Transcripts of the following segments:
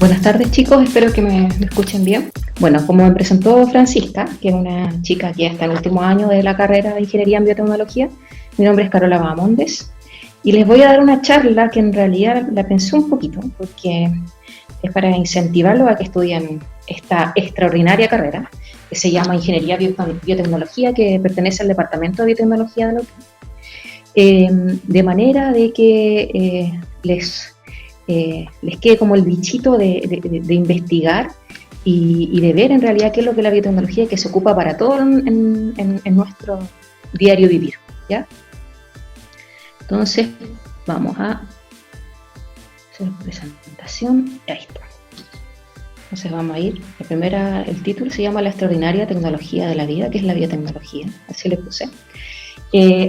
Buenas tardes chicos, espero que me escuchen bien. Bueno, como me presentó Francisca, que es una chica que ya está en el último año de la carrera de Ingeniería en Biotecnología, mi nombre es Carola Bahamondes y les voy a dar una charla que en realidad la pensé un poquito, porque es para incentivarlos a que estudien esta extraordinaria carrera, que se llama Ingeniería Biotecnología, que pertenece al Departamento de Biotecnología de la UTM, de manera de que les quede como el bichito de investigar y de ver en realidad qué es lo que es la biotecnología que se ocupa para todo en nuestro diario vivir, ¿ya? Entonces, vamos a hacer presentación, ahí está. Entonces vamos a ir, el título se llama La extraordinaria tecnología de la vida, que es la biotecnología, así le puse.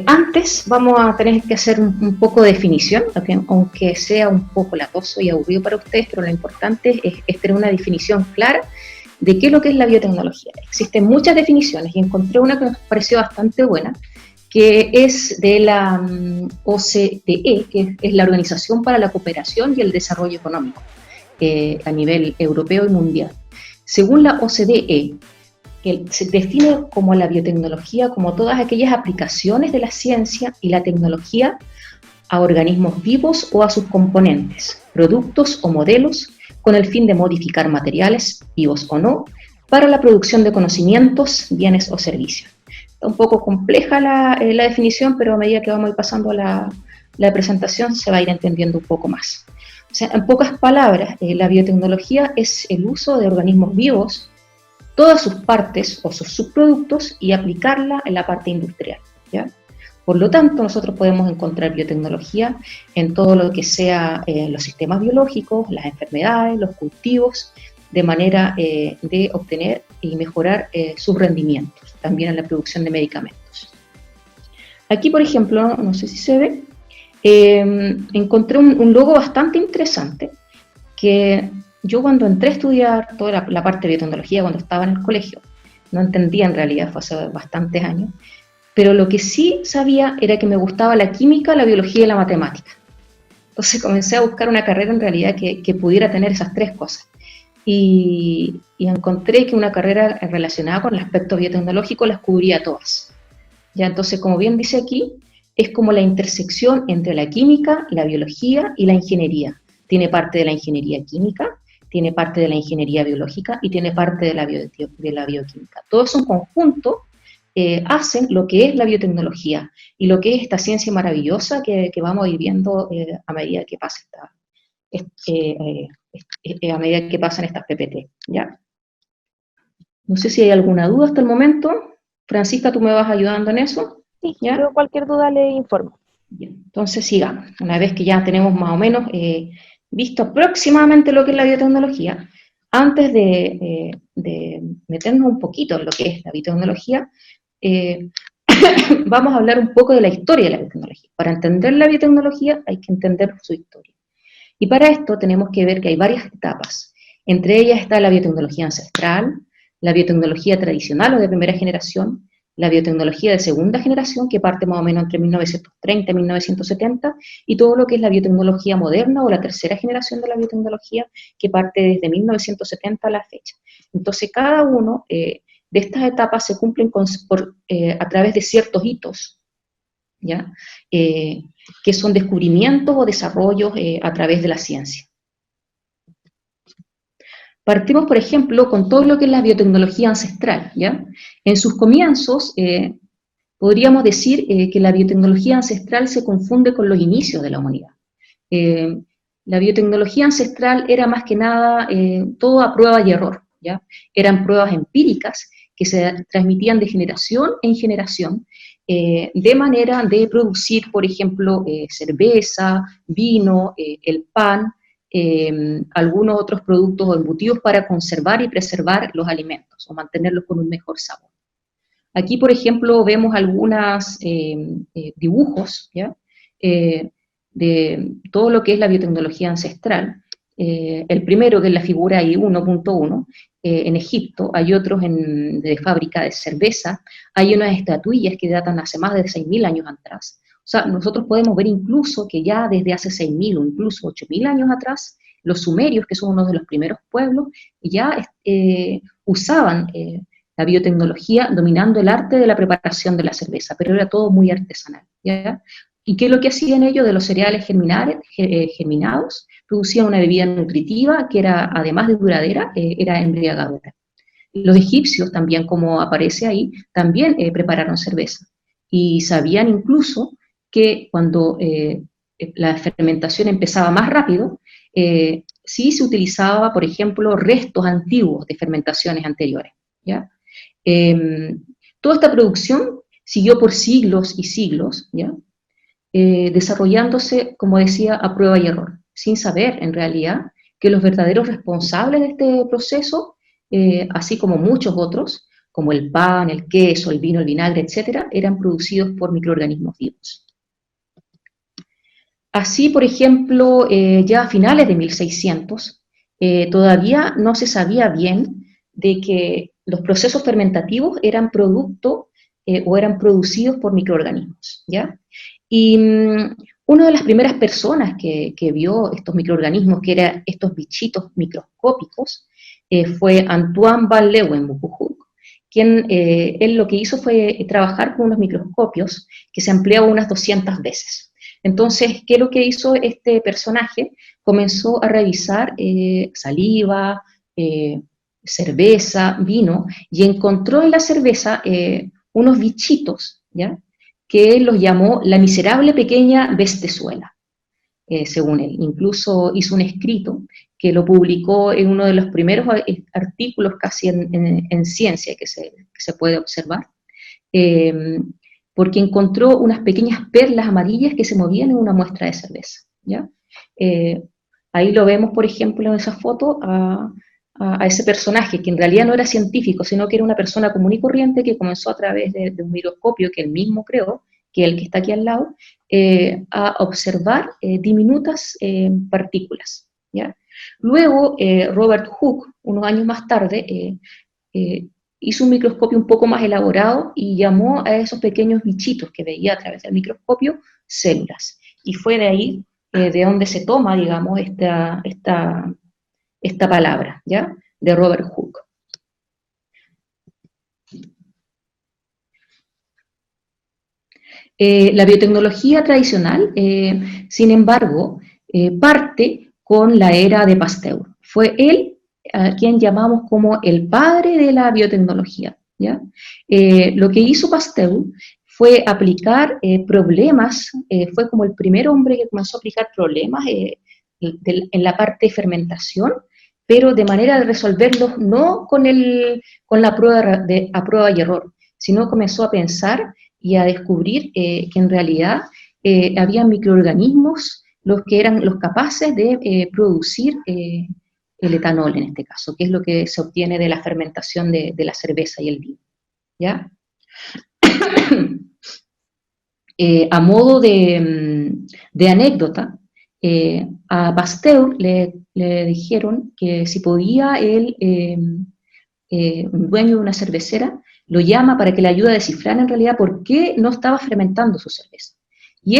Antes vamos a tener que hacer un poco de definición, aunque sea un poco latoso y aburrido para ustedes, pero lo importante es tener una definición clara de qué es lo que es la biotecnología. Existen muchas definiciones y encontré una que me pareció bastante buena, que es de la OCDE, que es la Organización para la Cooperación y el Desarrollo Económico, a nivel europeo y mundial. Según la OCDE, que se define como la biotecnología como todas aquellas aplicaciones de la ciencia y la tecnología a organismos vivos o a sus componentes, productos o modelos, con el fin de modificar materiales, vivos o no, para la producción de conocimientos, bienes o servicios. Está un poco compleja la definición, pero a medida que vamos a ir pasando la presentación se va a ir entendiendo un poco más. O sea, en pocas palabras, la biotecnología es el uso de organismos vivos, todas sus partes o sus subproductos y aplicarla en la parte industrial, ¿ya? Por lo tanto, nosotros podemos encontrar biotecnología en todo lo que sea los sistemas biológicos, las enfermedades, los cultivos, de manera de obtener y mejorar sus rendimientos, también en la producción de medicamentos. Aquí, por ejemplo, no sé si se ve, encontré un logo bastante interesante que yo cuando entré a estudiar toda la parte de biotecnología cuando estaba en el colegio, no entendía en realidad, fue hace bastantes años, pero lo que sí sabía era que me gustaba la química, la biología y la matemática. Entonces comencé a buscar una carrera en realidad que pudiera tener esas tres cosas. Y encontré que una carrera relacionada con el aspecto biotecnológico las cubría todas. Ya, entonces, como bien dice aquí, es como la intersección entre la química, la biología y la ingeniería. Tiene parte de la ingeniería química, tiene parte de la ingeniería biológica y tiene parte de la bioquímica. Todo eso en conjunto hacen lo que es la biotecnología y lo que es esta ciencia maravillosa que vamos a ir viendo a medida que pasa a medida que pasan estas PPT, ¿ya? No sé si hay alguna duda hasta el momento. Francisca, ¿tú me vas ayudando en eso? Sí, ¿Ya? yo cualquier duda le informo. Bien, entonces sigamos. Una vez que ya tenemos más o menos visto aproximadamente lo que es la biotecnología, antes de meternos un poquito en lo que es la biotecnología, eh, vamos a hablar un poco de la historia de la biotecnología. Para entender la biotecnología hay que entender su historia. Y para esto tenemos que ver que hay varias etapas. Entre ellas está la biotecnología ancestral, la biotecnología tradicional o de primera generación, la biotecnología de segunda generación, que parte más o menos entre 1930 y 1970, y todo lo que es la biotecnología moderna o la tercera generación de la biotecnología, que parte desde 1970 a la fecha. Entonces, cada uno de estas etapas se cumplen a través de ciertos hitos, ¿ya? Que son descubrimientos o desarrollos a través de la ciencia. Partimos, por ejemplo, con todo lo que es la biotecnología ancestral, ¿ya? En sus comienzos, podríamos decir que la biotecnología ancestral se confunde con los inicios de la humanidad. Eh, la biotecnología ancestral era más que nada todo a prueba y error, ¿ya? Eran pruebas empíricas que se transmitían de generación en generación, de manera de producir, por ejemplo, cerveza, vino, el pan, algunos otros productos o embutidos para conservar y preservar los alimentos o mantenerlos con un mejor sabor. Aquí, por ejemplo, vemos algunos dibujos, ¿ya? De todo lo que es la biotecnología ancestral. El primero, que es la figura I1.1, en Egipto, hay otros de fábrica de cerveza, hay unas estatuillas que datan hace más de 6.000 años atrás. O sea, nosotros podemos ver incluso que ya desde hace 6.000 o incluso 8.000 años atrás, los sumerios, que son uno de los primeros pueblos, ya usaban la biotecnología dominando el arte de la preparación de la cerveza, pero era todo muy artesanal, ¿ya? ¿Y qué es lo que hacían ellos de los cereales germinados? Producían una bebida nutritiva que era, además de duradera, era embriagadora. Los egipcios también, como aparece ahí, también prepararon cerveza. Y sabían incluso que cuando la fermentación empezaba más rápido, sí se utilizaba, por ejemplo, restos antiguos de fermentaciones anteriores, ¿ya? Toda esta producción siguió por siglos y siglos, ¿ya? Desarrollándose, como decía, a prueba y error, sin saber, en realidad, que los verdaderos responsables de este proceso, así como muchos otros, como el pan, el queso, el vino, el vinagre, etcétera, eran producidos por microorganismos vivos. Así, por ejemplo, ya a finales de 1600, todavía no se sabía bien de que los procesos fermentativos eran producto o eran producidos por microorganismos, ¿ya? Y una de las primeras personas que vio estos microorganismos, que eran estos bichitos microscópicos, fue Antoine van Leeuwenhoek, quien él lo que hizo fue trabajar con unos microscopios que se ampliaban unas 200 veces. Entonces, ¿qué es lo que hizo este personaje? Comenzó a revisar saliva, cerveza, vino, y encontró en la cerveza unos bichitos, ¿ya?, que él los llamó la miserable pequeña bestezuela, según él. Incluso hizo un escrito que lo publicó en uno de los primeros artículos casi en ciencia que se puede observar, porque encontró unas pequeñas perlas amarillas que se movían en una muestra de cerveza, ¿ya? Ahí lo vemos, por ejemplo, en esa foto, a ese personaje, que en realidad no era científico, sino que era una persona común y corriente que comenzó a través de un microscopio que él mismo creó, que es el que está aquí al lado, a observar diminutas partículas, ¿ya? Luego, Robert Hooke, unos años más tarde, hizo un microscopio un poco más elaborado y llamó a esos pequeños bichitos que veía a través del microscopio células. Y fue de ahí de donde se toma, digamos, esta palabra, ¿ya?, de Robert Hooke. La biotecnología tradicional, sin embargo, parte con la era de Pasteur. Fue él a quien llamamos como el padre de la biotecnología, ¿ya? Lo que hizo Pasteur fue aplicar problemas, fue como el primer hombre que comenzó a aplicar problemas en la parte de fermentación, pero de manera de resolverlos no con la prueba a prueba y error, sino comenzó a pensar y a descubrir que en realidad había microorganismos los que eran los capaces de producir el etanol en este caso, que es lo que se obtiene de la fermentación de la cerveza y el vino, ¿ya? A modo de anécdota, a Pasteur le dijeron que si podía él, un dueño de una cervecera, lo llama para que le ayude a descifrar en realidad por qué no estaba fermentando su cerveza. Y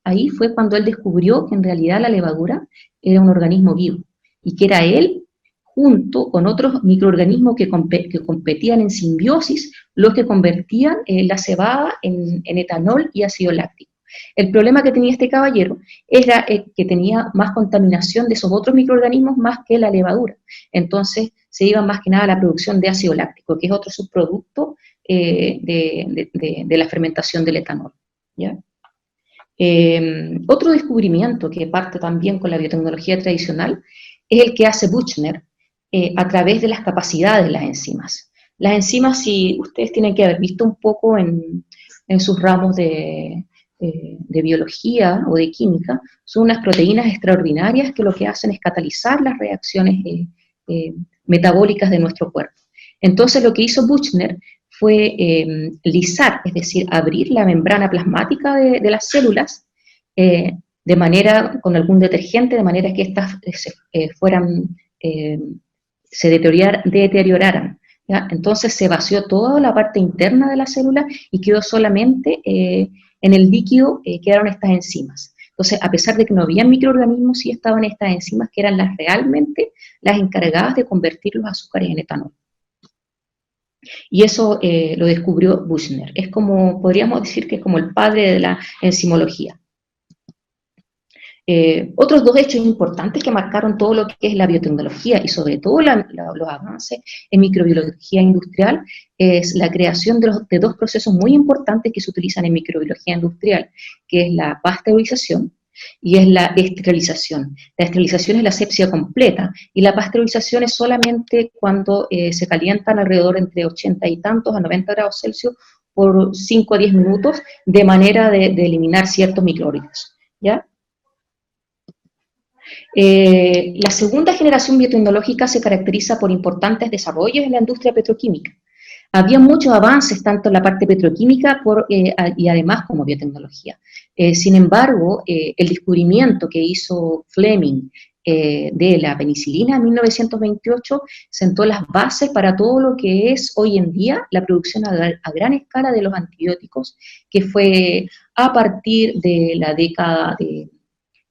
ahí fue cuando él descubrió que en realidad la levadura era un organismo vivo, y que era él, junto con otros microorganismos que competían en simbiosis, los que convertían la cebada en etanol y ácido láctico. El problema que tenía este caballero era que tenía más contaminación de esos otros microorganismos más que la levadura. Entonces se iba más que nada a la producción de ácido láctico, que es otro subproducto de la fermentación del etanol, ¿ya? Otro descubrimiento que parte también con la biotecnología tradicional es el que hace Buchner a través de las capacidades de las enzimas. Las enzimas, si ustedes tienen que haber visto un poco en sus ramos de biología o de química, son unas proteínas extraordinarias que lo que hacen es catalizar las reacciones metabólicas de nuestro cuerpo. Entonces lo que hizo Buchner fue lisar, es decir, abrir la membrana plasmática de las células de manera, con algún detergente, de manera que éstas se deterioraran, ¿ya? Entonces se vació toda la parte interna de la célula y quedó solamente en el líquido, quedaron estas enzimas. Entonces, a pesar de que no había microorganismos, sí estaban estas enzimas que eran las realmente las encargadas de convertir los azúcares en etanol. Y eso lo descubrió Buchner. Es como, podríamos decir que es como el padre de la enzimología. Otros dos hechos importantes que marcaron todo lo que es la biotecnología y sobre todo los avances en microbiología industrial es la creación de dos procesos muy importantes que se utilizan en microbiología industrial, que es la pasteurización y es la esterilización. La esterilización es la asepsia completa y la pasteurización es solamente cuando se calientan alrededor entre 80 y tantos a 90 grados Celsius por 5 a 10 minutos de manera de eliminar ciertos microorganismos, ¿ya? La segunda generación biotecnológica se caracteriza por importantes desarrollos en la industria petroquímica. Había muchos avances tanto en la parte petroquímica y además como biotecnología. Sin embargo, el descubrimiento que hizo Fleming de la penicilina en 1928 sentó las bases para todo lo que es hoy en día la producción a gran escala de los antibióticos, que fue a partir de la década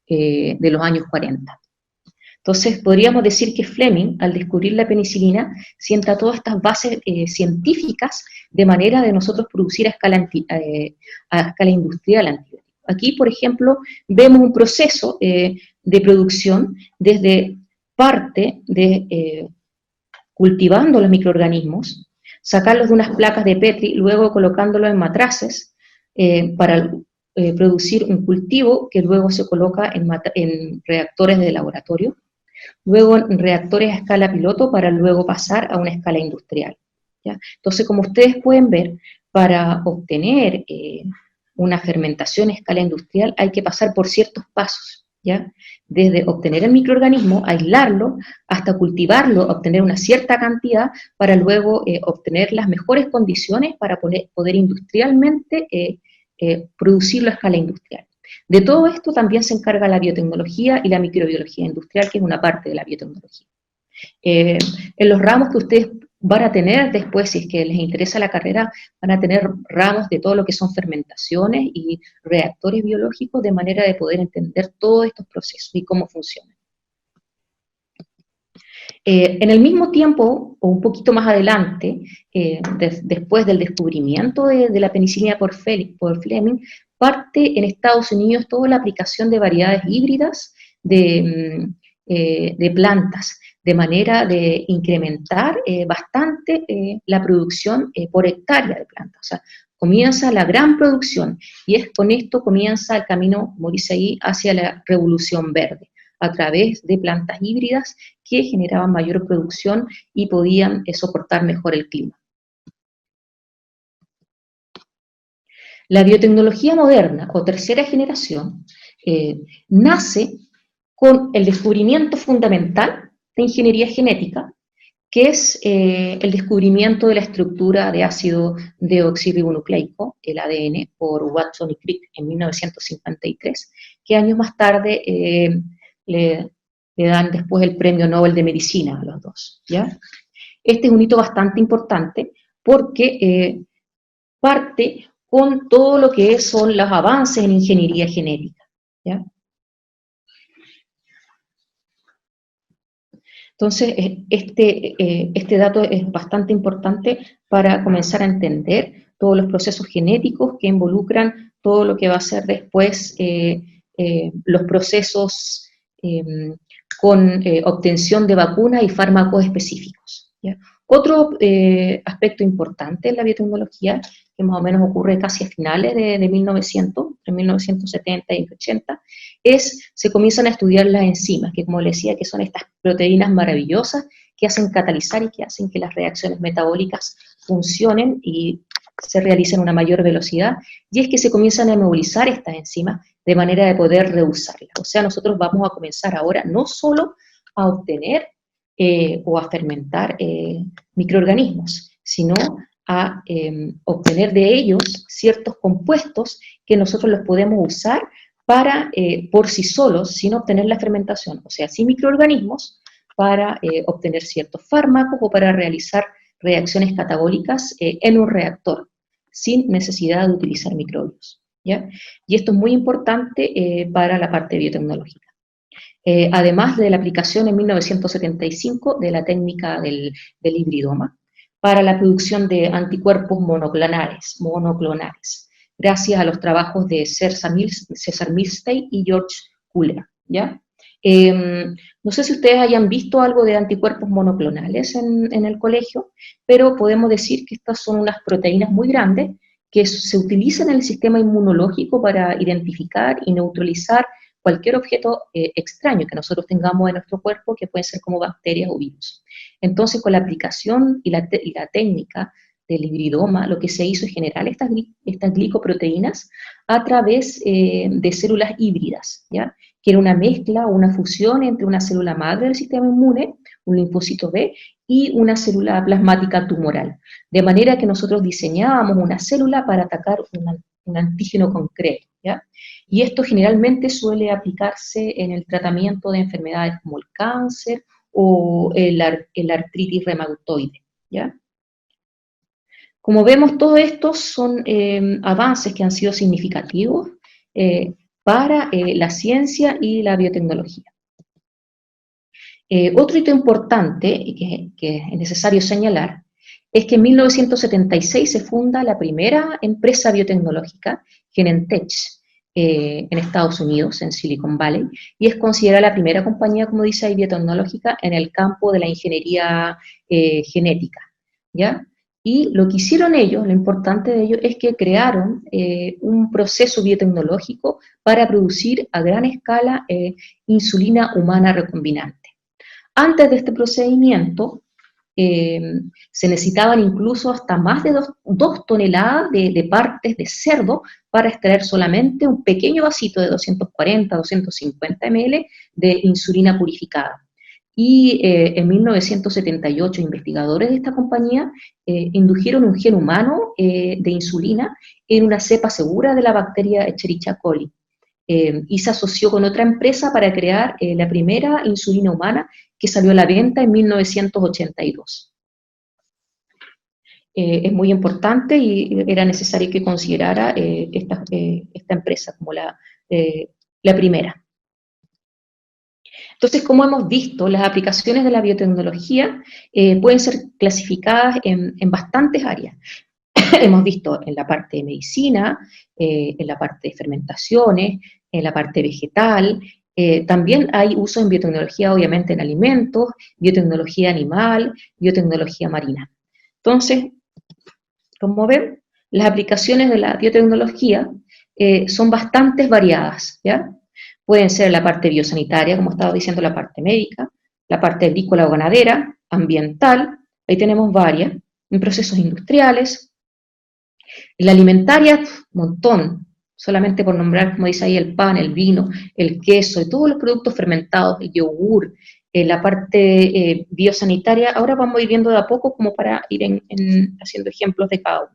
de los años 40. Entonces, podríamos decir que Fleming, al descubrir la penicilina, sienta todas estas bases científicas de manera de nosotros producir a escala industrial antibióticos. Aquí, por ejemplo, vemos un proceso de producción desde parte de cultivando los microorganismos, sacarlos de unas placas de Petri, luego colocándolos en matraces para producir un cultivo que luego se coloca en reactores de laboratorio, luego en reactores a escala piloto para luego pasar a una escala industrial, ¿ya? Entonces, como ustedes pueden ver, para obtener una fermentación a escala industrial hay que pasar por ciertos pasos, ¿ya? Desde obtener el microorganismo, aislarlo, hasta cultivarlo, obtener una cierta cantidad para luego obtener las mejores condiciones para poder industrialmente producirlo a escala industrial. De todo esto también se encarga la biotecnología y la microbiología industrial, que es una parte de la biotecnología. En los ramos que ustedes van a tener después, si es que les interesa la carrera, van a tener ramos de todo lo que son fermentaciones y reactores biológicos, de manera de poder entender todos estos procesos y cómo funcionan. En el mismo tiempo, o un poquito más adelante, después del descubrimiento de la penicilina por Fleming, parte en Estados Unidos toda la aplicación de variedades híbridas de plantas, de manera de incrementar bastante la producción por hectárea de plantas. O sea, comienza la gran producción y con esto comienza el camino, como dice ahí, hacia la revolución verde, a través de plantas híbridas que generaban mayor producción y podían soportar mejor el clima. La biotecnología moderna, o tercera generación, nace con el descubrimiento fundamental de ingeniería genética, que es el descubrimiento de la estructura de ácido deoxirribonucleico, el ADN, por Watson y Crick en 1953, que años más tarde le dan después el premio Nobel de Medicina a los dos, ¿ya? Este es un hito bastante importante porque parte con todo lo que son los avances en ingeniería genética, ¿ya? Entonces, este dato es bastante importante para comenzar a entender todos los procesos genéticos que involucran todo lo que va a ser después los procesos con obtención de vacunas y fármacos específicos, ¿ya? Otro aspecto importante en la biotecnología, que más o menos ocurre casi a finales de 1900, entre 1970 y 80, se comienzan a estudiar las enzimas, que como les decía, que son estas proteínas maravillosas que hacen catalizar y que hacen que las reacciones metabólicas funcionen y se realicen a una mayor velocidad, y es que se comienzan a movilizar estas enzimas de manera de poder reusarlas. O sea, nosotros vamos a comenzar ahora no solo a obtener o a fermentar microorganismos, sino a obtener de ellos ciertos compuestos que nosotros los podemos usar para, por sí solos, sin obtener la fermentación, o sea, sin microorganismos, para obtener ciertos fármacos o para realizar reacciones catabólicas en un reactor, sin necesidad de utilizar microbios. ¿ya? Y esto es muy importante para la parte biotecnológica. Además de la aplicación en 1975 de la técnica del hibridoma para la producción de anticuerpos monoclonales, gracias a los trabajos de César Milstein y George Kuller, ¿ya? No sé si ustedes hayan visto algo de anticuerpos monoclonales en el colegio, pero podemos decir que estas son unas proteínas muy grandes que se utilizan en el sistema inmunológico para identificar y neutralizar cualquier objeto extraño que nosotros tengamos en nuestro cuerpo, que pueden ser como bacterias o virus. Entonces, con la aplicación y la técnica del hibridoma, lo que se hizo es generar estas glicoproteínas a través de células híbridas, ¿ya? Que era una mezcla o una fusión entre una célula madre del sistema inmune, un linfocito B, y una célula plasmática tumoral. De manera que nosotros diseñábamos una célula para atacar un antígeno concreto, ¿ya? Y esto generalmente suele aplicarse en el tratamiento de enfermedades como el cáncer o el artritis reumatoide, ¿ya? Como vemos, todos estos son avances que han sido significativos para la ciencia y la biotecnología. Otro hito importante que es necesario señalar es que en 1976 se funda la primera empresa biotecnológica, Genentech, en Estados Unidos, en Silicon Valley, y es considerada la primera compañía, como dice ahí, biotecnológica en el campo de la ingeniería genética, ¿ya? Y lo que hicieron ellos, lo importante de ellos, es que crearon un proceso biotecnológico para producir a gran escala insulina humana recombinante. Antes de este procedimiento, se necesitaban incluso hasta más de 2 toneladas de partes de cerdo para extraer solamente un pequeño vasito de 240-250 ml de insulina purificada. Y en 1978 investigadores de esta compañía indujeron un gen humano de insulina en una cepa segura de la bacteria Escherichia coli. Y se asoció con otra empresa para crear la primera insulina humana que salió a la venta en 1982. Es muy importante y era necesario que considerara esta empresa como la primera. Entonces, como hemos visto, las aplicaciones de la biotecnología pueden ser clasificadas en bastantes áreas. Hemos visto en la parte de medicina, en la parte de fermentaciones, en la parte vegetal. También hay uso en biotecnología, obviamente, en alimentos, biotecnología animal, biotecnología marina. Entonces, como ven, las aplicaciones de la biotecnología son bastante variadas, ¿ya? Pueden ser la parte biosanitaria, como estaba diciendo, la parte médica, la parte agrícola o ganadera, ambiental, ahí tenemos varias, en procesos industriales. La alimentaria, un montón, solamente por nombrar, como dice ahí, el pan, el vino, el queso, y todos los productos fermentados, el yogur, la parte biosanitaria. Ahora vamos a ir viendo de a poco como para ir haciendo ejemplos de cada uno.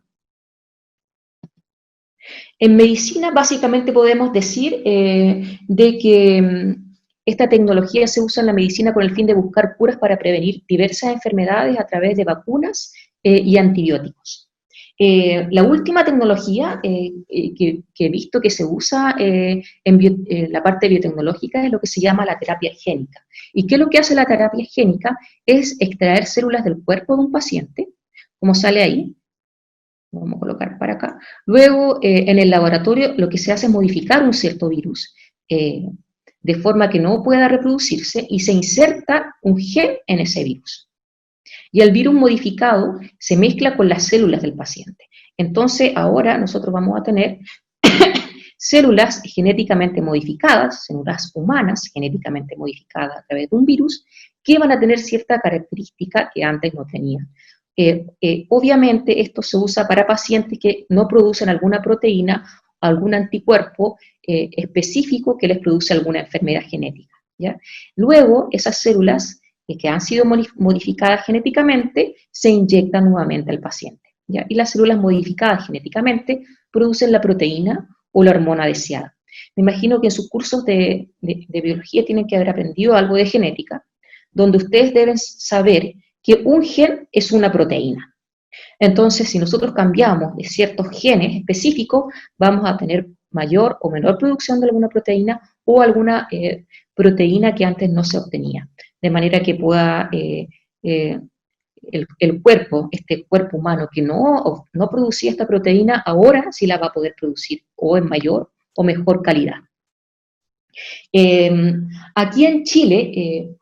En medicina, básicamente podemos decir de que esta tecnología se usa en la medicina con el fin de buscar curas para prevenir diversas enfermedades a través de vacunas y antibióticos. La última tecnología que he visto que se usa en la parte biotecnológica es lo que se llama la terapia génica. ¿Y qué es lo que hace la terapia génica? Es extraer células del cuerpo de un paciente, como sale ahí, lo vamos a colocar para acá. Luego, en el laboratorio, lo que se hace es modificar un cierto virus, de forma que no pueda reproducirse, y se inserta un gen en ese virus. Y el virus modificado se mezcla con las células del paciente. Entonces, ahora nosotros vamos a tener células genéticamente modificadas, células humanas genéticamente modificadas a través de un virus, que van a tener cierta característica que antes no tenían. Obviamente esto se usa para pacientes que no producen alguna proteína, algún anticuerpo específico que les produce alguna enfermedad genética, ¿ya? Luego, esas células que han sido modificadas genéticamente se inyectan nuevamente al paciente, ¿ya? Y las células modificadas genéticamente producen la proteína o la hormona deseada. Me imagino que en sus cursos de biología tienen que haber aprendido algo de genética, donde ustedes deben saber que un gen es una proteína. Entonces, si nosotros cambiamos de ciertos genes específicos, vamos a tener mayor o menor producción de alguna proteína o alguna proteína que antes no se obtenía, de manera que pueda el cuerpo, este cuerpo humano que no producía esta proteína, ahora sí la va a poder producir, o en mayor o mejor calidad. Aquí en Chile,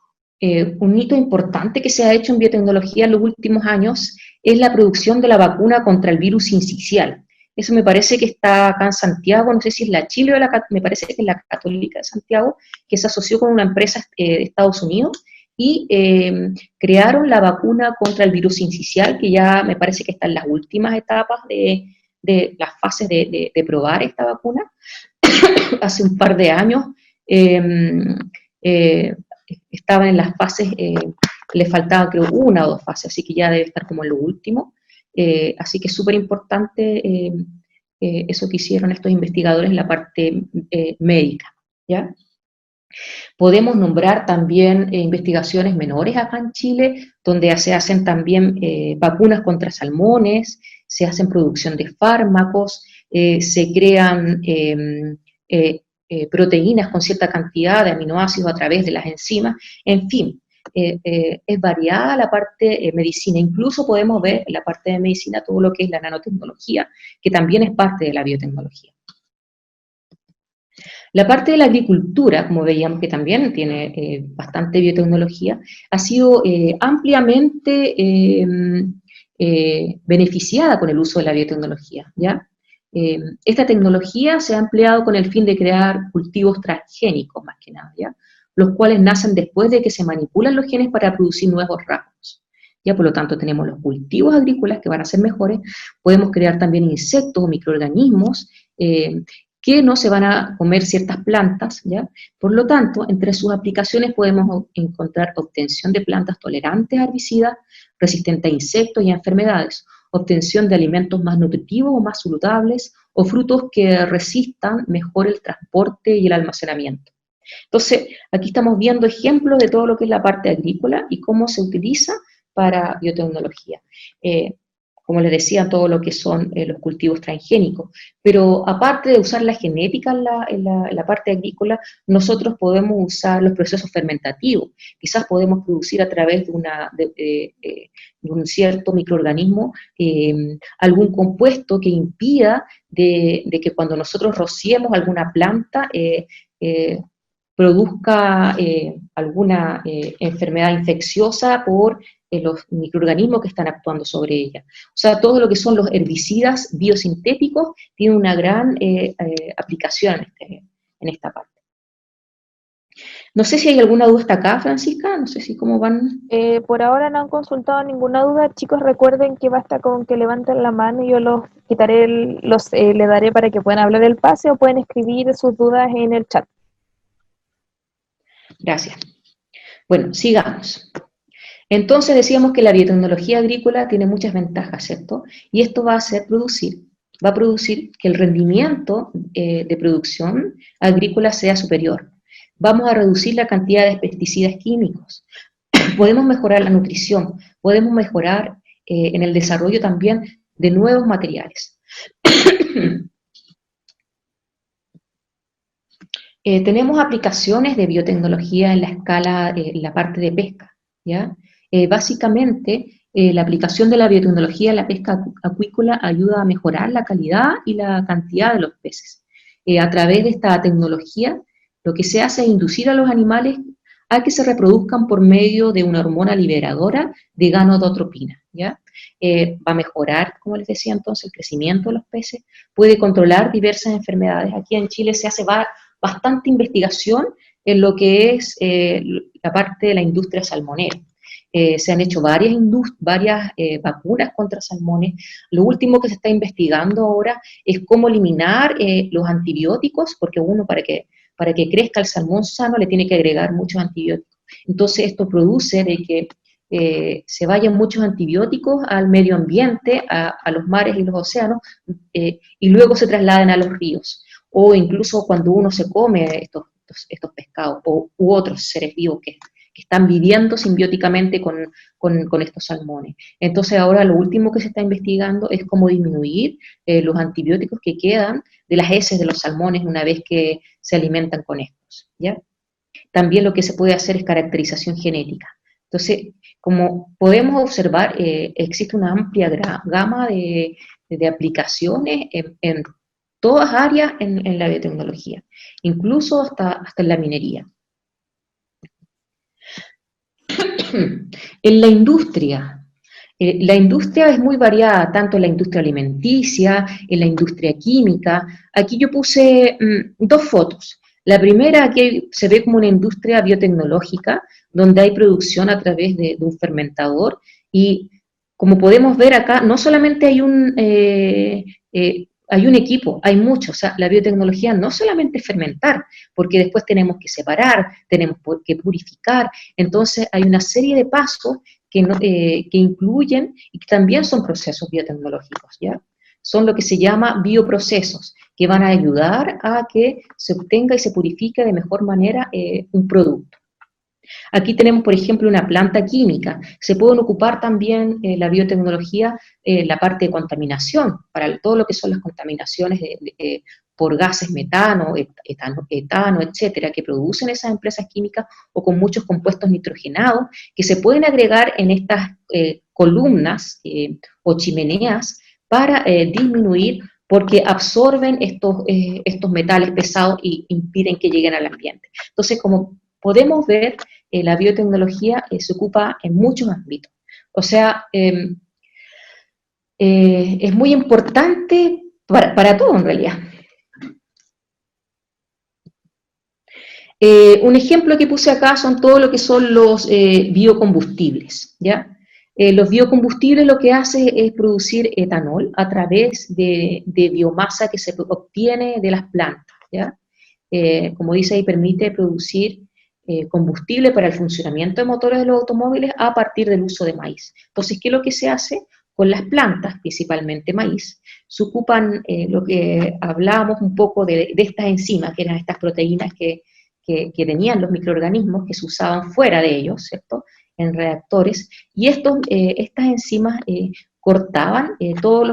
un hito importante que se ha hecho en biotecnología en los últimos años es la producción de la vacuna contra el virus sincicial. Eso me parece que está acá en Santiago, no sé si es la Chile o me parece que es la Católica de Santiago, que se asoció con una empresa de Estados Unidos y crearon la vacuna contra el virus sincicial, que ya me parece que está en las últimas etapas de las fases de probar esta vacuna. Hace un par de años estaban en las fases, le faltaba creo una o dos fases, así que ya debe estar como en lo último. Así que es súper importante eso que hicieron estos investigadores en la parte médica, ¿ya? Podemos nombrar también investigaciones menores acá en Chile, donde se hacen también vacunas contra salmones, se hacen producción de fármacos, se crean proteínas con cierta cantidad de aminoácidos a través de las enzimas, en fin, es variada la parte medicina, incluso podemos ver en la parte de medicina todo lo que es la nanotecnología, que también es parte de la biotecnología. La parte de la agricultura, como veíamos que también tiene bastante biotecnología, ha sido ampliamente beneficiada con el uso de la biotecnología, ¿ya? Esta tecnología se ha empleado con el fin de crear cultivos transgénicos, más que nada, ¿ya? Los cuales nacen después de que se manipulan los genes para producir nuevos rasgos. Ya, por lo tanto, tenemos los cultivos agrícolas que van a ser mejores, podemos crear también insectos o microorganismos que no se van a comer ciertas plantas, ¿ya? Por lo tanto, entre sus aplicaciones podemos encontrar obtención de plantas tolerantes a herbicidas, resistentes a insectos y a enfermedades, obtención de alimentos más nutritivos o más saludables, o frutos que resistan mejor el transporte y el almacenamiento. Entonces, aquí estamos viendo ejemplos de todo lo que es la parte agrícola y cómo se utiliza para biotecnología. Como les decía, todo lo que son los cultivos transgénicos. Pero aparte de usar la genética en la parte agrícola, nosotros podemos usar los procesos fermentativos. Quizás podemos producir a través de un cierto microorganismo algún compuesto que impida de que cuando nosotros rociemos alguna planta produzca alguna enfermedad infecciosa por los microorganismos que están actuando sobre ella. O sea, todo lo que son los herbicidas biosintéticos tiene una gran aplicación en esta parte. No sé si hay alguna duda hasta acá, Francisca, no sé si cómo van. Por ahora no han consultado ninguna duda. Chicos, recuerden que basta con que levanten la mano y yo los quitaré, le daré para que puedan hablar el pase o pueden escribir sus dudas en el chat. Gracias. Bueno, sigamos. Entonces decíamos que la biotecnología agrícola tiene muchas ventajas, ¿cierto? Y esto va a producir que el rendimiento de producción agrícola sea superior. Vamos a reducir la cantidad de pesticidas químicos. Podemos mejorar la nutrición, podemos mejorar en el desarrollo también de nuevos materiales. Tenemos aplicaciones de biotecnología en la escala, en la parte de pesca, ¿ya? Básicamente, la aplicación de la biotecnología en la pesca acuícola ayuda a mejorar la calidad y la cantidad de los peces. A través de esta tecnología, lo que se hace es inducir a los animales a que se reproduzcan por medio de una hormona liberadora de gonadotropina, ¿ya? Va a mejorar, como les decía entonces, el crecimiento de los peces, puede controlar diversas enfermedades. Aquí en Chile se hace bastante investigación en lo que es la parte de la industria salmonera. Se han hecho varias vacunas contra salmones. Lo último que se está investigando ahora es cómo eliminar los antibióticos, porque uno para que crezca el salmón sano le tiene que agregar muchos antibióticos. Entonces esto produce de que se vayan muchos antibióticos al medio ambiente, a los mares y los océanos, y luego se trasladen a los ríos. O incluso cuando uno se come estos pescados u otros seres vivos que que están viviendo simbióticamente con estos salmones. Entonces ahora lo último que se está investigando es cómo disminuir los antibióticos que quedan de las heces de los salmones una vez que se alimentan con estos, ¿ya? También lo que se puede hacer es caracterización genética. Entonces, como podemos observar, existe una amplia gama de aplicaciones en todas áreas en la biotecnología, incluso hasta en la minería. En la industria es muy variada, tanto en la industria alimenticia, en la industria química. Aquí yo puse dos fotos. La primera, aquí se ve como una industria biotecnológica, donde hay producción a través de un fermentador, y como podemos ver acá, no solamente hay un equipo, hay muchos. O sea, la biotecnología no solamente es fermentar, porque después tenemos que separar, tenemos que purificar. Entonces hay una serie de pasos que incluyen y que también son procesos biotecnológicos, ¿ya? Son lo que se llama bioprocesos, que van a ayudar a que se obtenga y se purifique de mejor manera un producto. Aquí tenemos, por ejemplo, una planta química. Se pueden ocupar también la biotecnología, la parte de contaminación, para todo lo que son las contaminaciones por gases metano, etano, etcétera, que producen esas empresas químicas, o con muchos compuestos nitrogenados, que se pueden agregar en estas columnas o chimeneas para disminuir, porque absorben estos metales pesados y impiden que lleguen al ambiente. Entonces, como podemos ver, la biotecnología se ocupa en muchos ámbitos. O sea, es muy importante para todo en realidad. Un ejemplo que puse acá son todo lo que son los biocombustibles, ¿ya? Los biocombustibles lo que hace es producir etanol a través de biomasa que se obtiene de las plantas, ¿ya? Como dice ahí, permite producir combustible para el funcionamiento de motores de los automóviles a partir del uso de maíz. Entonces, ¿qué es lo que se hace? Con las plantas, principalmente maíz, se ocupan lo que hablábamos un poco de estas enzimas, que eran estas proteínas que tenían los microorganismos, que se usaban fuera de ellos, ¿cierto?, en reactores, y estas enzimas cortaban todos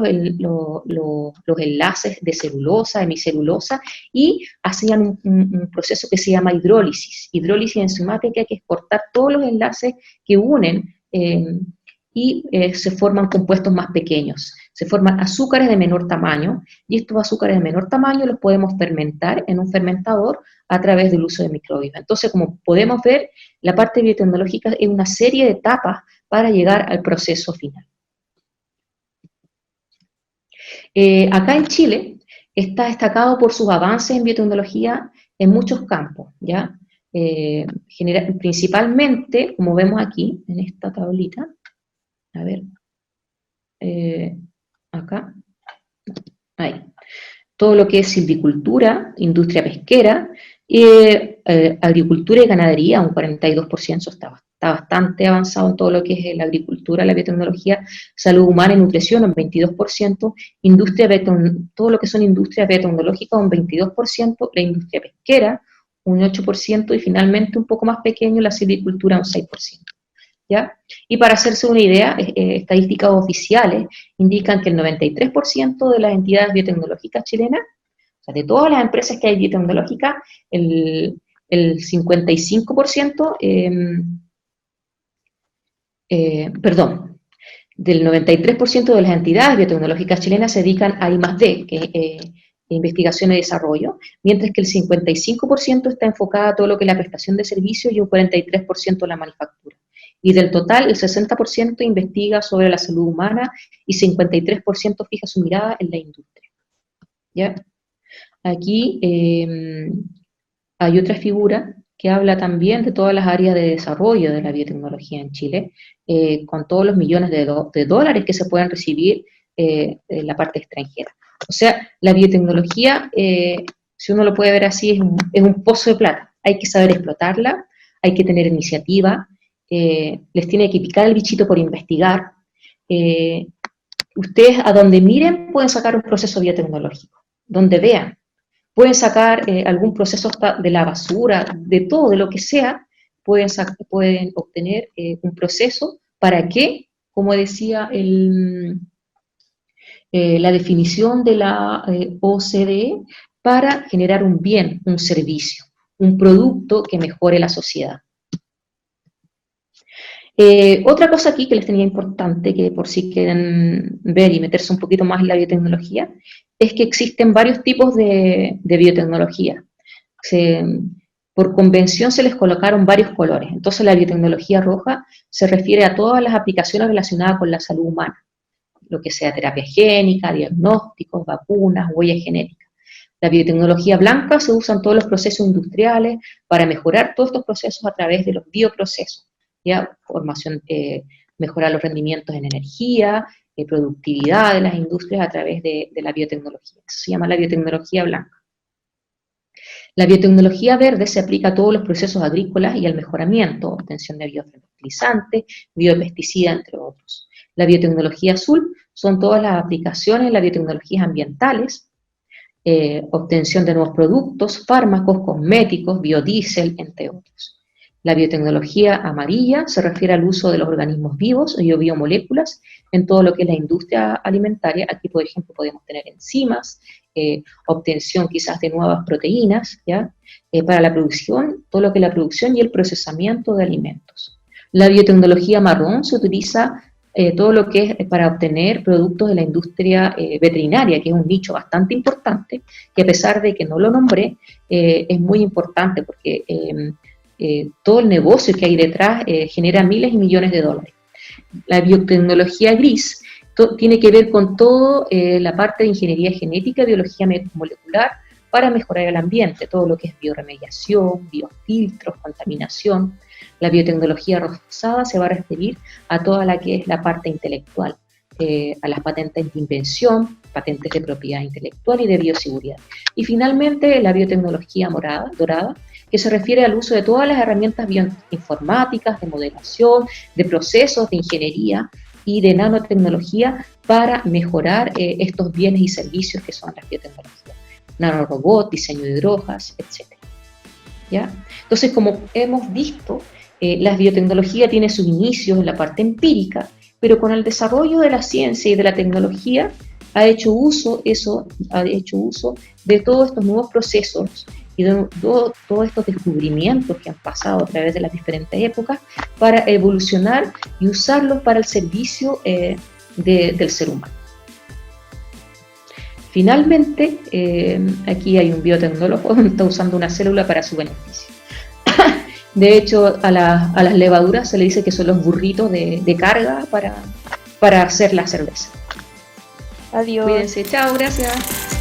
los enlaces de celulosa, hemicelulosa, y hacían un proceso que se llama hidrólisis enzimática, que es cortar todos los enlaces que unen y se forman compuestos más pequeños. Se forman azúcares de menor tamaño, y estos azúcares de menor tamaño los podemos fermentar en un fermentador a través del uso de microbios. Entonces, como podemos ver, la parte biotecnológica es una serie de etapas para llegar al proceso final. Acá en Chile está destacado por sus avances en biotecnología en muchos campos, ¿ya? Principalmente, como vemos aquí, en esta tablita, a ver, acá, ahí, todo lo que es silvicultura, industria pesquera, agricultura y ganadería, un 42%, está bastante avanzado en todo lo que es la agricultura, la biotecnología, salud humana y nutrición, un 22%, todo lo que son industrias biotecnológicas, un 22%, la industria pesquera, un 8%, y finalmente un poco más pequeño, la silvicultura, un 6%. ¿Ya? Y para hacerse una idea, estadísticas oficiales indican que el 93% de las entidades biotecnológicas chilenas, o sea, de todas las empresas que hay biotecnológicas, el 55%, perdón, del 93% de las entidades biotecnológicas chilenas se dedican a I+D, que es investigación y desarrollo, mientras que el 55% está enfocado a todo lo que es la prestación de servicios y un 43% la manufactura. Y del total, el 60% investiga sobre la salud humana y 53% fija su mirada en la industria. ¿Ya? Aquí hay otra figura que habla también de todas las áreas de desarrollo de la biotecnología en Chile, con todos los millones de dólares que se pueden recibir en la parte extranjera. O sea, la biotecnología, si uno lo puede ver así, es un pozo de plata. Hay que saber explotarla, hay que tener iniciativa, les tiene que picar el bichito por investigar. Ustedes a donde miren pueden sacar un proceso biotecnológico, donde vean. Pueden sacar algún proceso de la basura, de todo, de lo que sea, pueden obtener un proceso para que, como decía la definición de la OCDE, para generar un bien, un servicio, un producto que mejore la sociedad. Otra cosa aquí que les tenía importante, que por si quieren ver y meterse un poquito más en la biotecnología, es que existen varios tipos de biotecnología. Por convención se les colocaron varios colores. Entonces la biotecnología roja se refiere a todas las aplicaciones relacionadas con la salud humana, lo que sea terapia génica, diagnósticos, vacunas, huellas genéticas. La biotecnología blanca se usa en todos los procesos industriales para mejorar todos estos procesos a través de los bioprocesos, ¿ya? Mejorar los rendimientos en energía, productividad de las industrias a través de la biotecnología. Eso se llama la biotecnología blanca. La biotecnología verde se aplica a todos los procesos agrícolas y al mejoramiento, obtención de biofertilizantes, biopesticidas, entre otros. La biotecnología azul son todas las aplicaciones de las biotecnologías ambientales, obtención de nuevos productos, fármacos, cosméticos, biodiesel, entre otros. La biotecnología amarilla se refiere al uso de los organismos vivos y biomoléculas en todo lo que es la industria alimentaria. Aquí, por ejemplo, podemos tener enzimas, obtención quizás de nuevas proteínas, ¿ya? Para la producción, todo lo que es la producción y el procesamiento de alimentos. La biotecnología marrón se utiliza todo lo que es para obtener productos de la industria veterinaria, que es un nicho bastante importante, que a pesar de que no lo nombré, es muy importante porque todo el negocio que hay detrás genera miles y millones de dólares. La biotecnología gris tiene que ver con toda la parte de ingeniería genética, biología molecular, para mejorar el ambiente, todo lo que es bioremediación, biofiltros, contaminación. La biotecnología rosada se va a referir a toda la que es la parte intelectual, a las patentes de invención, patentes de propiedad intelectual y de bioseguridad. Y finalmente la biotecnología dorada, que se refiere al uso de todas las herramientas bioinformáticas, de modelación, de procesos de ingeniería y de nanotecnología para mejorar estos bienes y servicios que son las biotecnologías. Nanorobot, diseño de drogas, etc. ¿Ya? Entonces, como hemos visto, la biotecnología tiene sus inicios en la parte empírica, pero con el desarrollo de la ciencia y de la tecnología ha hecho uso de todos estos nuevos procesos y de todos estos descubrimientos que han pasado a través de las diferentes épocas para evolucionar y usarlos para el servicio del ser humano. Finalmente, aquí hay un biotecnólogo que está usando una célula para su beneficio. De hecho, a las levaduras se le dice que son los burritos de carga para hacer la cerveza. Adiós. Cuídense, chao, gracias.